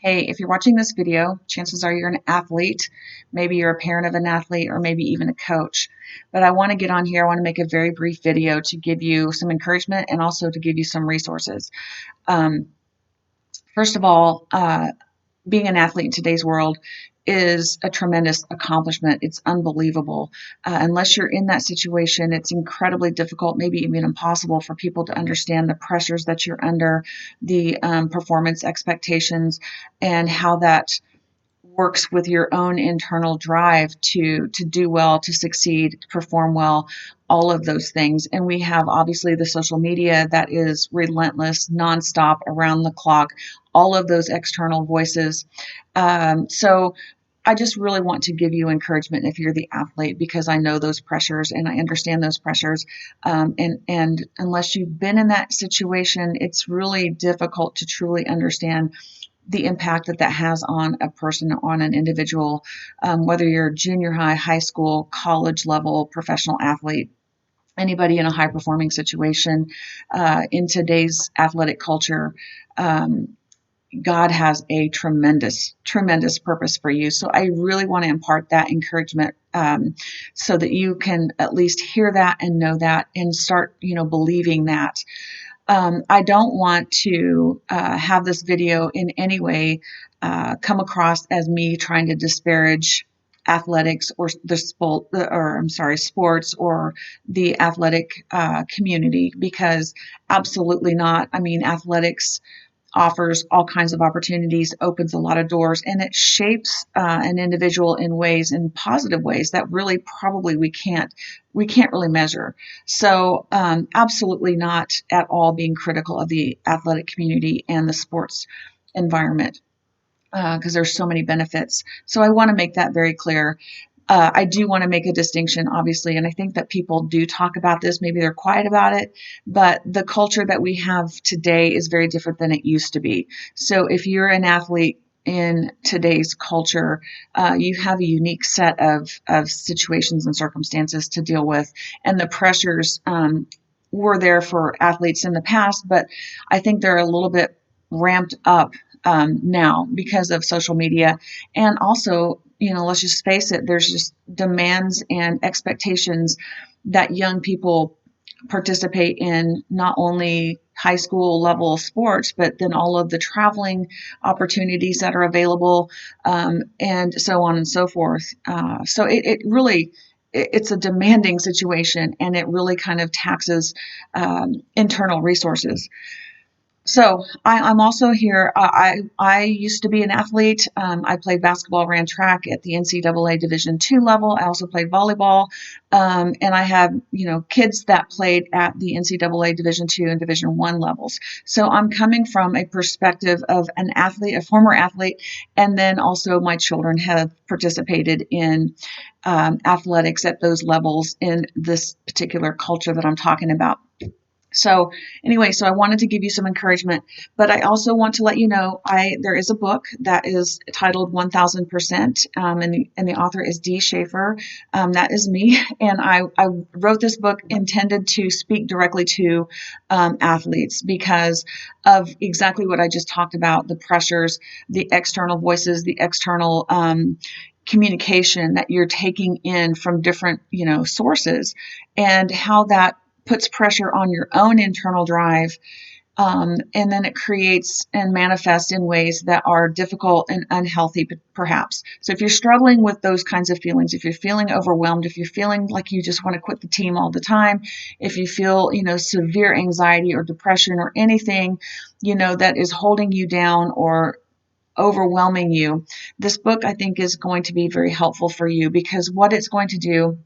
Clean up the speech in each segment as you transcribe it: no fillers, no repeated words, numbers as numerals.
hey, if you're watching this video, chances are you're an athlete. Maybe you're a parent of an athlete or maybe even a coach. But I want to get on here. I want to make a very brief video to give you some encouragement and also to give you some resources. Um, First of all, being an athlete in today's world is a tremendous accomplishment. It's unbelievable. Unless you're in that situation, it's incredibly difficult, maybe even impossible for people to understand the pressures that you're under, the performance expectations, and how that works with your own internal drive to do well, to succeed, to perform well, all of those things. And we have obviously the social media that is relentless, nonstop, around the clock, all of those external voices. So I just really want to give you encouragement if you're the athlete, because I know those pressures and I understand those pressures. And unless you've been in that situation, it's really difficult to truly understand the impact that that has on a person, on an individual, whether you're junior high, high school, college level, professional athlete, anybody in a high performing situation in today's athletic culture. God has a tremendous, tremendous purpose for you. So I really want to impart that encouragement so that you can at least hear that and know that and start, believing that. I don't want to have this video in any way come across as me trying to disparage athletics or sports or the athletic community, because absolutely not. I mean, athletics offers all kinds of opportunities, opens a lot of doors, and it shapes an individual in positive ways that really probably we can't really measure. So absolutely not at all being critical of the athletic community and the sports environment, because there's so many benefits. So I want to make that very clear. I do want to make a distinction, obviously, and I think that people do talk about this. Maybe they're quiet about it, but the culture that we have today is very different than it used to be. So if you're an athlete in today's culture, you have a unique set of situations and circumstances to deal with, and the pressures were there for athletes in the past, but I think they're a little bit ramped up now because of social media. And also, let's just face it, there's just demands and expectations that young people participate in, not only high school level sports, but then all of the traveling opportunities that are available, and so on and so forth. So it really, it's a demanding situation, and it really kind of taxes internal resources. So I'm also here. I used to be an athlete. I played basketball, ran track at the NCAA Division II level. I also played volleyball, and I have kids that played at the NCAA Division II and Division I levels. So I'm coming from a perspective of an athlete, a former athlete, and then also my children have participated in athletics at those levels in this particular culture that I'm talking about. So anyway, so I wanted to give you some encouragement, but I also want to let you know there is a book that is titled 1000%, and the author is Dee Schaefer. That is me, and I wrote this book intended to speak directly to athletes because of exactly what I just talked about: the pressures, the external voices, the external communication that you're taking in from different sources, and how that puts pressure on your own internal drive, and then it creates and manifests in ways that are difficult and unhealthy, perhaps. So if you're struggling with those kinds of feelings, if you're feeling overwhelmed, if you're feeling like you just want to quit the team all the time, if you feel severe anxiety or depression or anything that is holding you down or overwhelming you, this book I think is going to be very helpful for you, because what it's going to do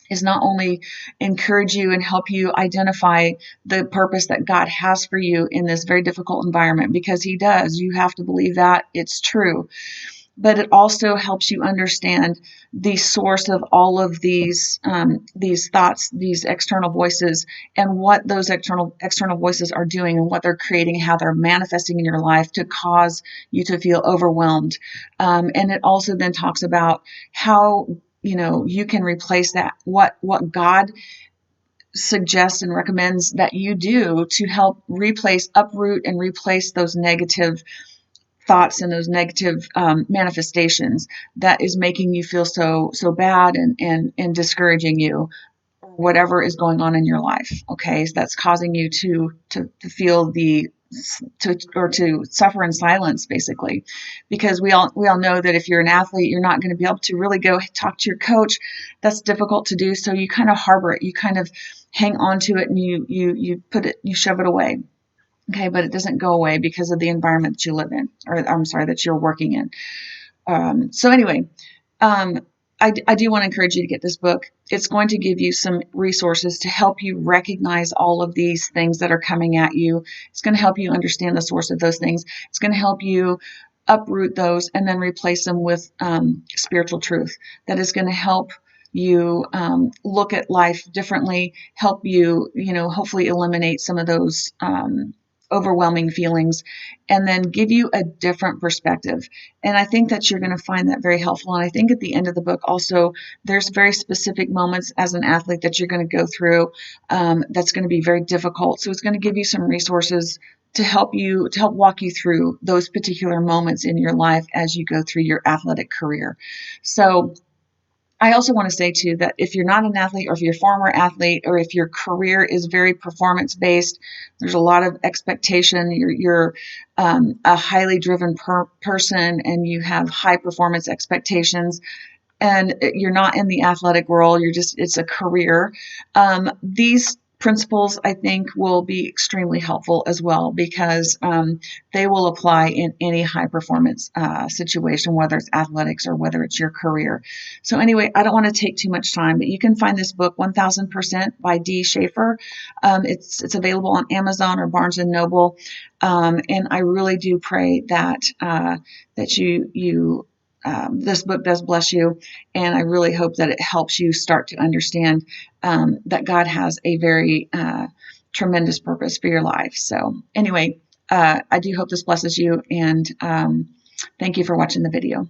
is not only encourage you and help you identify the purpose that God has for you in this very difficult environment, because He does. You have to believe that it's true. But it also helps you understand the source of all of these thoughts, these external voices, and what those external voices are doing and what they're creating, how they're manifesting in your life to cause you to feel overwhelmed. And it also then talks about how you can replace that, what God suggests and recommends that you do to help uproot and replace those negative thoughts and those negative manifestations that is making you feel so bad and discouraging you, or whatever is going on in your life. Okay, so that's causing you to feel to suffer in silence, basically, because we all know that if you're an athlete, you're not going to be able to really go talk to your coach. That's difficult to do, so you kind of harbor it, you kind of hang on to it, and you put it, you shove it away. Okay, but it doesn't go away because of the environment that you live in, or I'm sorry, that you're working in. So anyway, um, I do want to encourage you to get this book. It's going to give you some resources to help you recognize all of these things that are coming at you. It's going to help you understand the source of those things. It's going to help you uproot those and then replace them with spiritual truth that is going to help you look at life differently, help you, hopefully eliminate some of those overwhelming feelings, and then give you a different perspective. And I think that you're going to find that very helpful. And I think at the end of the book also, there's very specific moments as an athlete that you're going to go through that's going to be very difficult. So it's going to give you some resources to help walk you through those particular moments in your life as you go through your athletic career. So I also want to say too that if you're not an athlete, or if you're a former athlete, or if your career is very performance based, there's a lot of expectation. You're a highly driven person, and you have high performance expectations, and you're not in the athletic world. It's a career. These principles, I think, will be extremely helpful as well, because they will apply in any high performance situation, whether it's athletics or whether it's your career. So anyway, I don't want to take too much time, but you can find this book, 1000% by Dee Schaefer. It's available on Amazon or Barnes and Noble. And I really do pray that you this book does bless you, and I really hope that it helps you start to understand that God has a very tremendous purpose for your life. So anyway, I do hope this blesses you, and thank you for watching the video.